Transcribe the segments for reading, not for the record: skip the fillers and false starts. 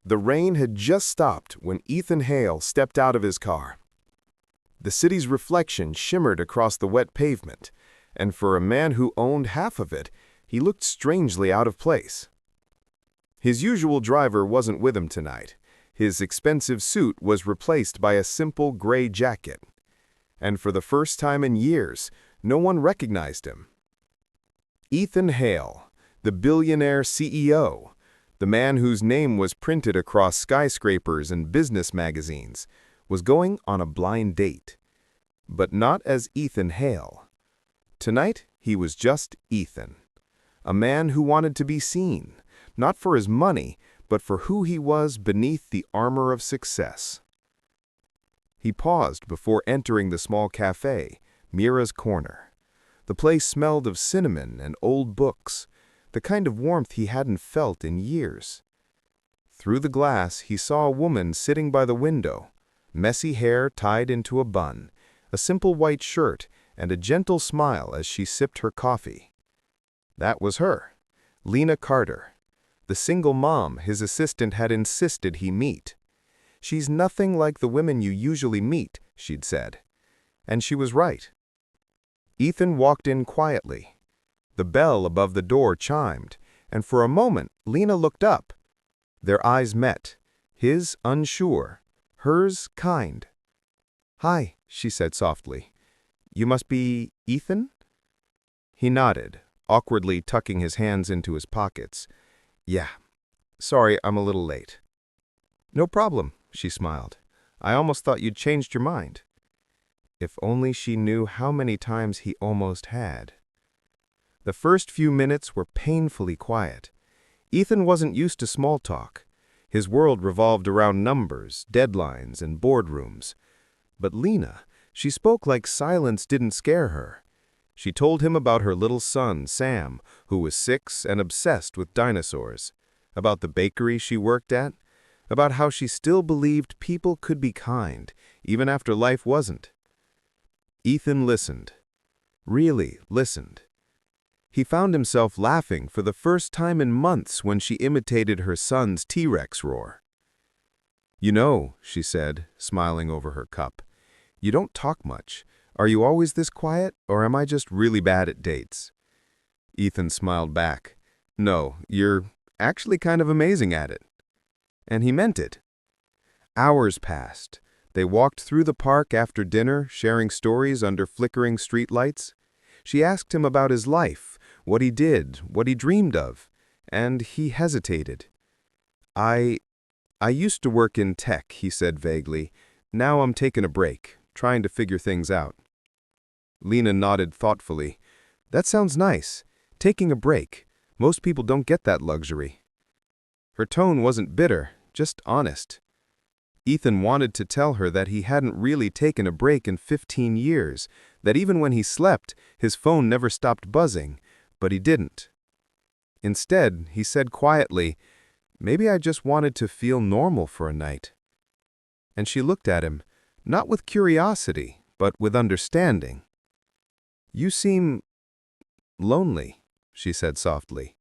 The rain had just stopped when Ethan Hale stepped out of his car. The city's reflection shimmered across the wet pavement, and for a man who owned half of it, he looked strangely out of place. His usual driver wasn't with him tonight. His expensive suit was replaced by a simple gray jacket. And for the first time in years, no one recognized him. Ethan Hale, the billionaire CEO, the man whose name was printed across skyscrapers and business magazines, was going on a blind date. But not as Ethan Hale. Tonight, he was just Ethan. A man who wanted to be seen, not for his money, but for who he was beneath the armor of success. He paused before entering the small cafe, Mira's Corner. The place smelled of cinnamon and old books, the kind of warmth he hadn't felt in years. Through the glass, he saw a woman sitting by the window, messy hair tied into a bun, a simple white shirt, and a gentle smile as she sipped her coffee. That was her, Lena Carter, the single mom his assistant had insisted he meet. "She's nothing like the women you usually meet," she'd said. And she was right. Ethan walked in quietly. The bell above the door chimed, and for a moment Lena looked up. Their eyes met, his unsure, hers kind. "Hi," she said softly. "You must be Ethan?" He nodded, awkwardly tucking his hands into his pockets. "Yeah. Sorry, I'm a little late." "No problem," she smiled. "I almost thought you'd changed your mind." If only she knew how many times he almost had. The first few minutes were painfully quiet. Ethan wasn't used to small talk. His world revolved around numbers, deadlines, and boardrooms. But Lena, she spoke like silence didn't scare her. She told him about her little son, Sam, who was 6 and obsessed with dinosaurs, about the bakery she worked at, about how she still believed people could be kind, even after life wasn't. Ethan listened. Really listened. He found himself laughing for the first time in months when she imitated her son's T-Rex roar. "You know," she said, smiling over her cup, "you don't talk much. Are you always this quiet, or am I just really bad at dates?" Ethan smiled back. "No, you're actually kind of amazing at it." And he meant it. Hours passed. They walked through the park after dinner, sharing stories under flickering streetlights. She asked him about his life, what he did, what he dreamed of, and he hesitated. I used to work in tech," he said vaguely. "Now I'm taking a break, trying to figure things out." Lena nodded thoughtfully. "That sounds nice. Taking a break. Most people don't get that luxury." Her tone wasn't bitter, just honest. Ethan wanted to tell her that he hadn't really taken a break in 15 years, that even when he slept, his phone never stopped buzzing, but he didn't. Instead, he said quietly, "Maybe I just wanted to feel normal for a night." And she looked at him, not with curiosity, but with understanding. "You seem lonely," she said softly.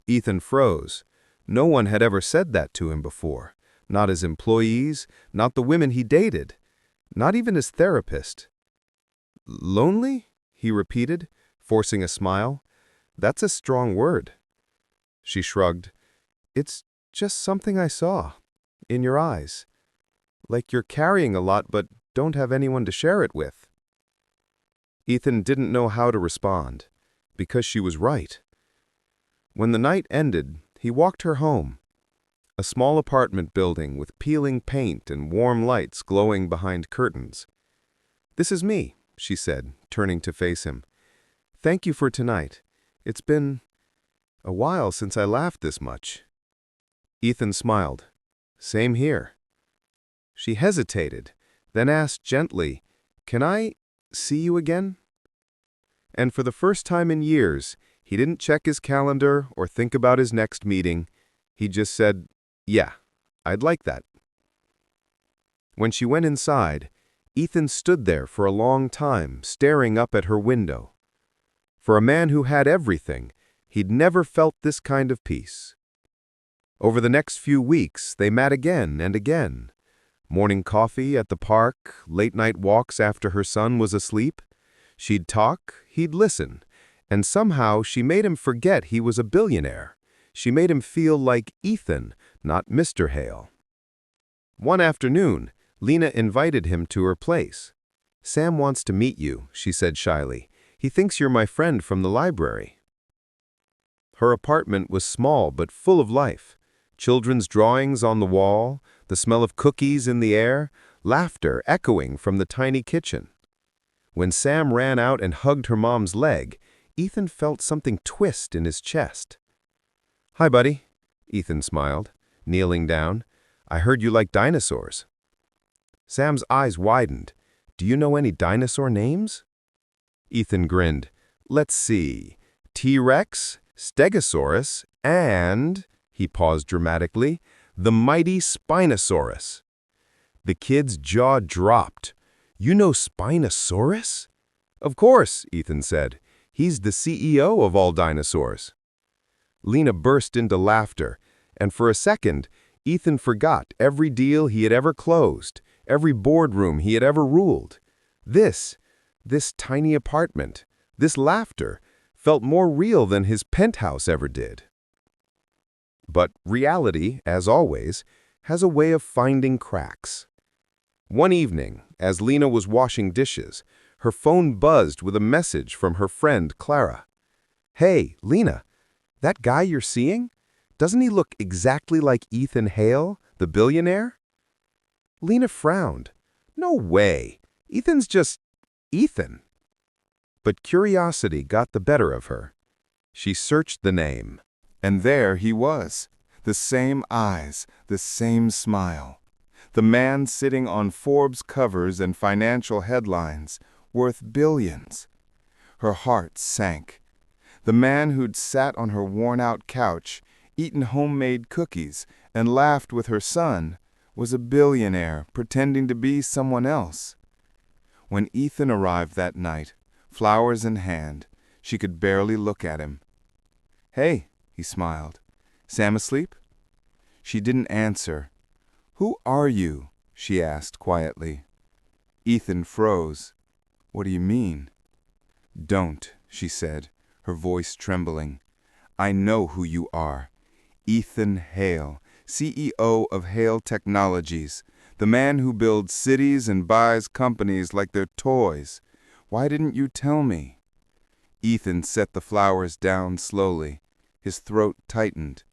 Ethan froze. No one had ever said that to him before. Not his employees, not the women he dated, not even his therapist. "Lonely?" he repeated, forcing a smile. "That's a strong word." She shrugged. "It's just something I saw, in your eyes. Like you're carrying a lot but don't have anyone to share it with." Ethan didn't know how to respond, because she was right. When the night ended, he walked her home. A small apartment building with peeling paint and warm lights glowing behind curtains. "This is me," she said, turning to face him. "Thank you for tonight. It's been a while since I laughed this much." Ethan smiled. "Same here." She hesitated, then asked gently, "Can I see you again?" And for the first time in years, he didn't check his calendar or think about his next meeting. He just said, "Yeah, I'd like that." When she went inside, Ethan stood there for a long time, staring up at her window. For a man who had everything, he'd never felt this kind of peace. Over the next few weeks, they met again and again. Morning coffee at the park, late-night walks after her son was asleep. She'd talk, he'd listen, and somehow she made him forget he was a billionaire. She made him feel like Ethan, not Mr. Hale. One afternoon, Lena invited him to her place. "Sam wants to meet you," she said shyly. "He thinks you're my friend from the library." Her apartment was small but full of life. Children's drawings on the wall, the smell of cookies in the air, laughter echoing from the tiny kitchen. When Sam ran out and hugged her mom's leg, Ethan felt something twist in his chest. "Hi, buddy," Ethan smiled, kneeling down. "I heard you like dinosaurs." Sam's eyes widened. "Do you know any dinosaur names?" Ethan grinned. "Let's see. T-Rex, Stegosaurus, and," he paused dramatically, "the mighty Spinosaurus." The kid's jaw dropped. "You know Spinosaurus?" "Of course," Ethan said. "He's the CEO of all dinosaurs." Lena burst into laughter, and for a second, Ethan forgot every deal he had ever closed, every boardroom he had ever ruled. This tiny apartment, this laughter, felt more real than his penthouse ever did. But reality, as always, has a way of finding cracks. One evening, as Lena was washing dishes, her phone buzzed with a message from her friend Clara. "Hey, Lena, that guy you're seeing? Doesn't he look exactly like Ethan Hale, the billionaire?" Lena frowned. "No way. Ethan's just Ethan." But curiosity got the better of her. She searched the name. And there he was, the same eyes, the same smile. The man sitting on Forbes covers and financial headlines, worth billions. Her heart sank. The man who'd sat on her worn-out couch, eaten homemade cookies, and laughed with her son, was a billionaire pretending to be someone else. When Ethan arrived that night, flowers in hand, she could barely look at him. "Hey," he smiled. "Sam asleep?" She didn't answer. "Who are you?" she asked quietly. Ethan froze. "What do you mean?" "Don't," she said, her voice trembling. "I know who you are. Ethan Hale, CEO of Hale Technologies, the man who builds cities and buys companies like they're toys. Why didn't you tell me?" Ethan set the flowers down slowly. His throat tightened.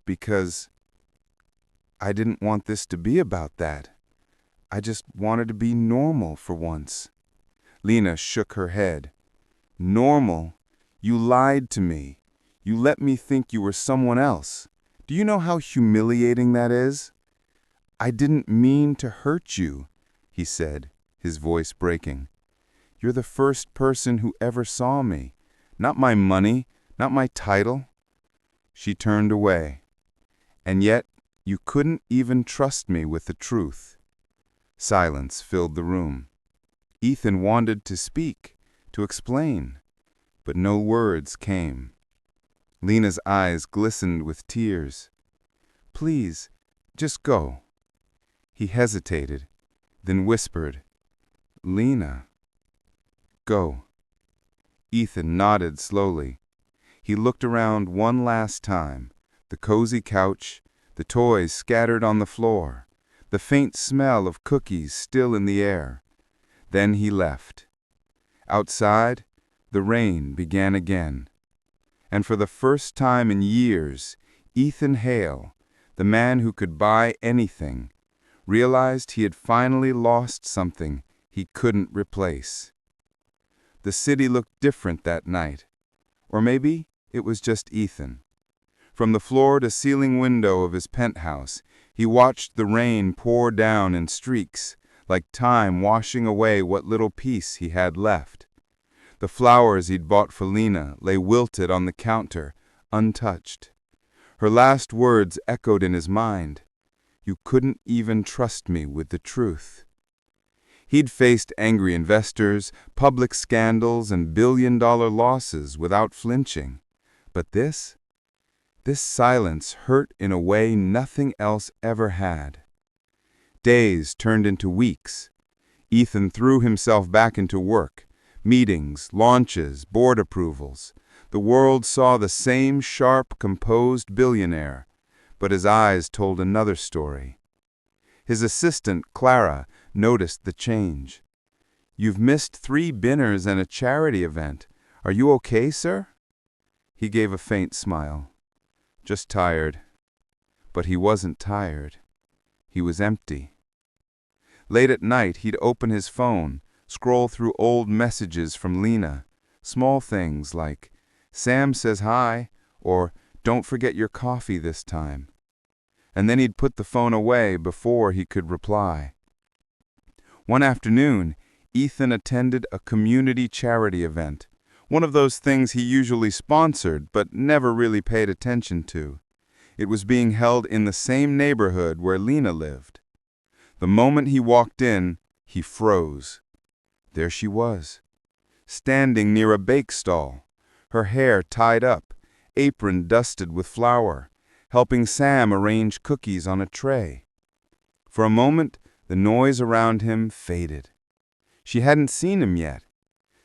"Because I didn't want this to be about that. I just wanted to be normal for once." Lena shook her head. "Normal? You lied to me. You let me think you were someone else. Do you know how humiliating that is?" "I didn't mean to hurt you," he said, his voice breaking. "You're the first person who ever saw me. Not my money, not my title." She turned away. "And yet, you couldn't even trust me with the truth." Silence filled the room. Ethan wanted to speak, to explain, but no words came. Lena's eyes glistened with tears. "Please, just go." He hesitated, then whispered, "Lena, go." Ethan nodded slowly. He looked around one last time, the cozy couch, the toys scattered on the floor, the faint smell of cookies still in the air. Then he left. Outside, the rain began again. And for the first time in years, Ethan Hale, the man who could buy anything, realized he had finally lost something he couldn't replace. The city looked different that night. Or maybe it was just Ethan. From the floor-to-ceiling window of his penthouse, he watched the rain pour down in streaks, like time washing away what little peace he had left. The flowers he'd bought for Lena lay wilted on the counter, untouched. Her last words echoed in his mind. "You couldn't even trust me with the truth." He'd faced angry investors, public scandals, and billion-dollar losses without flinching. But this This silence hurt in a way nothing else ever had. Days turned into weeks. Ethan threw himself back into work. Meetings, launches, board approvals. The world saw the same sharp, composed billionaire, but his eyes told another story. His assistant, Clara, noticed the change. "You've missed 3 dinners and a charity event. Are you okay, sir?" He gave a faint smile. "Just tired." But he wasn't tired. He was empty. Late at night, he'd open his phone, scroll through old messages from Lena, small things like, "Sam says hi," or "Don't forget your coffee this time." And then he'd put the phone away before he could reply. One afternoon, Ethan attended a community charity event, one of those things he usually sponsored but never really paid attention to. It was being held in the same neighborhood where Lena lived. The moment he walked in, he froze. There she was, standing near a bake stall, her hair tied up, apron dusted with flour, helping Sam arrange cookies on a tray. For a moment, the noise around him faded. She hadn't seen him yet.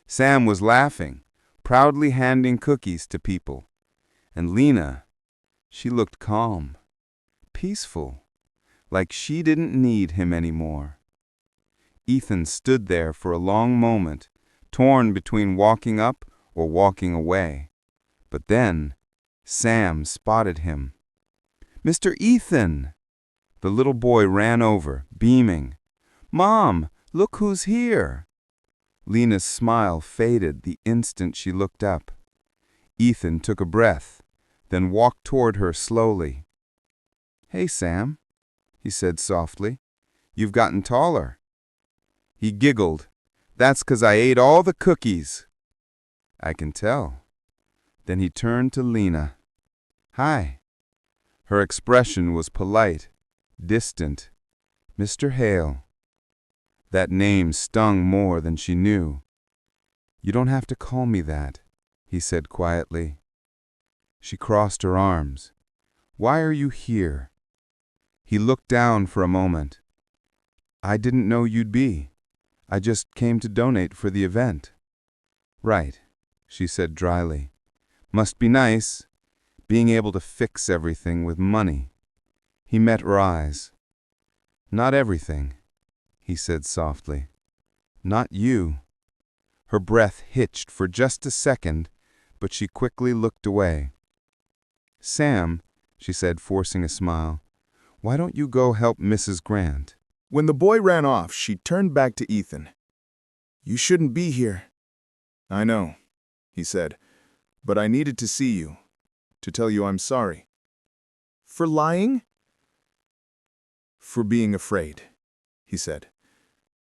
Sam was laughing, proudly handing cookies to people. And Lena, she looked calm, peaceful, like she didn't need him anymore. Ethan stood there for a long moment, torn between walking up or walking away. But then, Sam spotted him. "Mr. Ethan!" The little boy ran over, beaming. "Mom, look who's here!" Lena's smile faded the instant she looked up. Ethan took a breath, then walked toward her slowly. "Hey, Sam," he said softly. "You've gotten taller." He giggled. "That's 'cause I ate all the cookies." "I can tell." Then he turned to Lena. "Hi." Her expression was polite, distant. "Mr. Hale." That name stung more than she knew. "You don't have to call me that," he said quietly. She crossed her arms. "Why are you here?" He looked down for a moment. "I didn't know you'd be. I just came to donate for the event." "Right," she said dryly. "Must be nice, being able to fix everything with money." He met her eyes. "Not everything," he said softly. "Not you." Her breath hitched for just a second, but she quickly looked away. "Sam," she said, forcing a smile, "why don't you go help Mrs. Grant?" When the boy ran off, she turned back to Ethan. "You shouldn't be here." "I know," he said, "but I needed to see you, to tell you I'm sorry." "For lying?" "For being afraid," he said.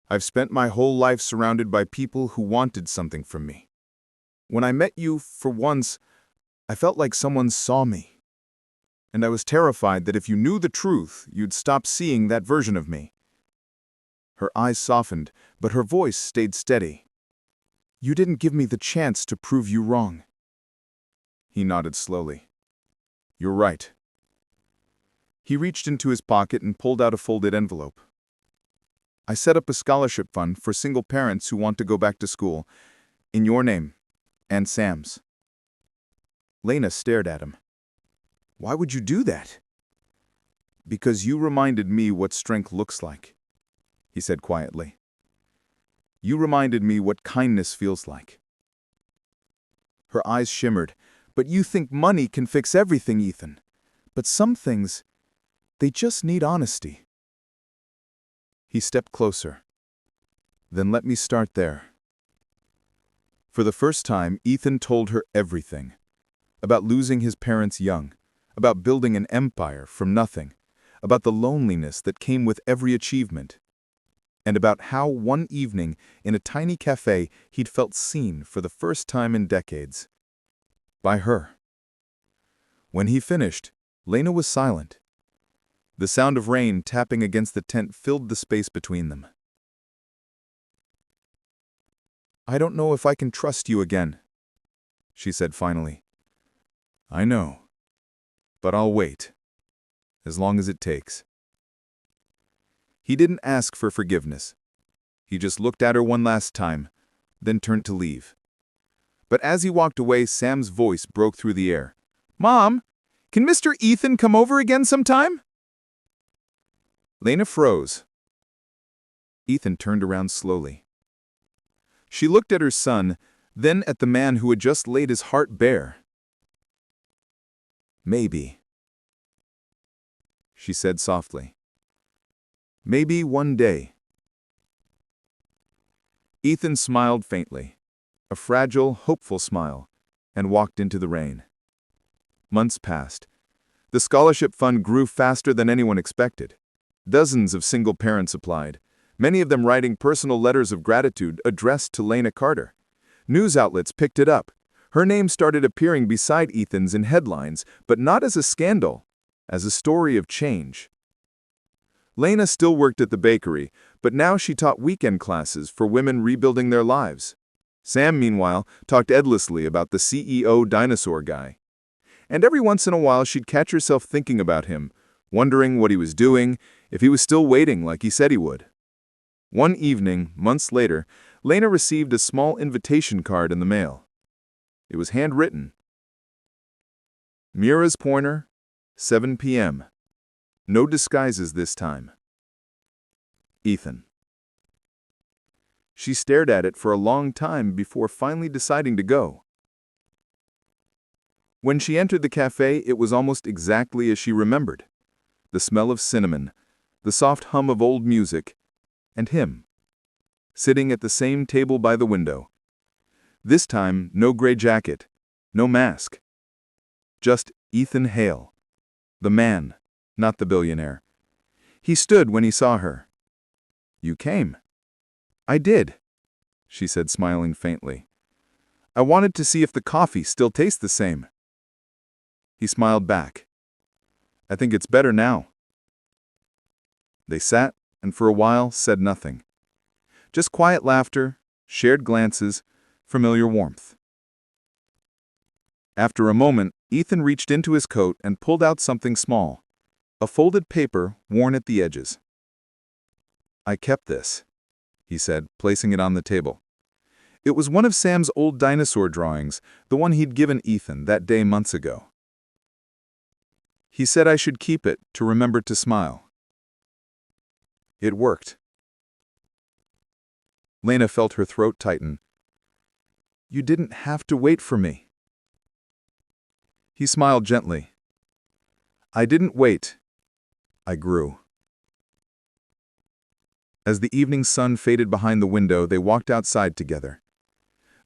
"I've spent my whole life surrounded by people who wanted something from me. When I met you, for once, I felt like someone saw me. And I was terrified that if you knew the truth, you'd stop seeing that version of me." Her eyes softened, but her voice stayed steady. "You didn't give me the chance to prove you wrong." He nodded slowly. "You're right." He reached into his pocket and pulled out a folded envelope. "I set up a scholarship fund for single parents who want to go back to school, in your name, and Sam's." Lena stared at him. "Why would you do that?" "Because you reminded me what strength looks like," he said quietly. "You reminded me what kindness feels like." Her eyes shimmered. "But you think money can fix everything, Ethan. But some things, they just need honesty." He stepped closer. "Then let me start there." For the first time, Ethan told her everything. About losing his parents young, about building an empire from nothing, about the loneliness that came with every achievement, and about how one evening in a tiny cafe he'd felt seen for the first time in decades. By her. When he finished, Lena was silent. The sound of rain tapping against the tent filled the space between them. "I don't know if I can trust you again," she said finally. "I know." but I'll wait, as long as it takes. He didn't ask for forgiveness. He just looked at her one last time, then turned to leave. But as he walked away, Sam's voice broke through the air. "Mom, can Mr. Ethan come over again sometime?" Lena froze. Ethan turned around slowly. She looked at her son, then at the man who had just laid his heart bare. "Maybe," she said softly. "Maybe one day." Ethan smiled faintly, a fragile, hopeful smile, and walked into the rain. Months passed. The scholarship fund grew faster than anyone expected. Dozens of single parents applied, many of them writing personal letters of gratitude addressed to Lena Carter. News outlets picked it up. Her name started appearing beside Ethan's in headlines, but not as a scandal, as a story of change. Lena still worked at the bakery, but now she taught weekend classes for women rebuilding their lives. Sam, meanwhile, talked endlessly about the CEO dinosaur guy. And every once in a while she'd catch herself thinking about him, wondering what he was doing, if he was still waiting like he said he would. One evening, months later, Lena received a small invitation card in the mail. It was handwritten. Mira's Pointer, 7 p.m. No disguises this time. Ethan. She stared at it for a long time before finally deciding to go. When she entered the cafe, it was almost exactly as she remembered. The smell of cinnamon, the soft hum of old music, and him, sitting at the same table by the window. This time, no gray jacket, no mask. Just Ethan Hale, the man, not the billionaire. He stood when he saw her. "You came." "I did," she said, smiling faintly. "I wanted to see if the coffee still tastes the same." He smiled back. "I think it's better now." They sat, and for a while said nothing. Just quiet laughter, shared glances, familiar warmth. After a moment, Ethan reached into his coat and pulled out something small, a folded paper worn at the edges. "I kept this," he said, placing it on the table. It was one of Sam's old dinosaur drawings, the one he'd given Ethan that day months ago. He said I should keep it to remember to smile. It worked. Lena felt her throat tighten. "You didn't have to wait for me." He smiled gently. "I didn't wait. I grew." As the evening sun faded behind the window, they walked outside together.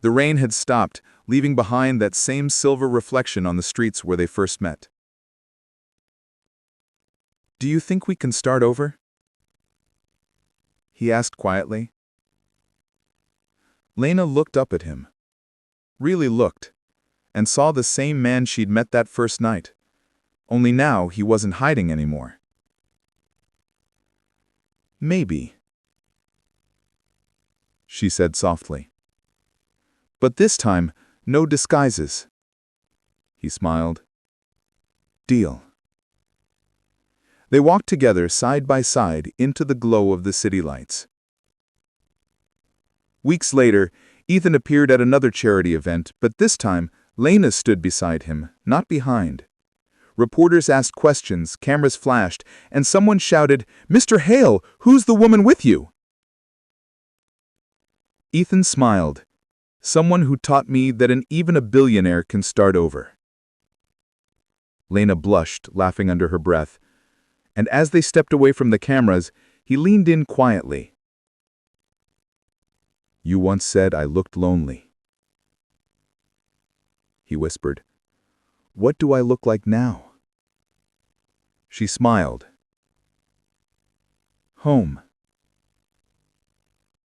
The rain had stopped, leaving behind that same silver reflection on the streets where they first met. "Do you think we can start over?" he asked quietly. Lena looked up at him. Really looked, and saw the same man she'd met that first night. Only now he wasn't hiding anymore. "Maybe," she said softly. "But this time, no disguises." He smiled. "Deal." They walked together side by side into the glow of the city lights. Weeks later, Ethan appeared at another charity event, but this time, Lena stood beside him, not behind. Reporters asked questions, cameras flashed, and someone shouted, "Mr. Hale, who's the woman with you?" Ethan smiled. "Someone who taught me that even a billionaire can start over." Lena blushed, laughing under her breath. And as they stepped away from the cameras, he leaned in quietly. "You once said I looked lonely," he whispered. "What do I look like now?" She smiled. "Home."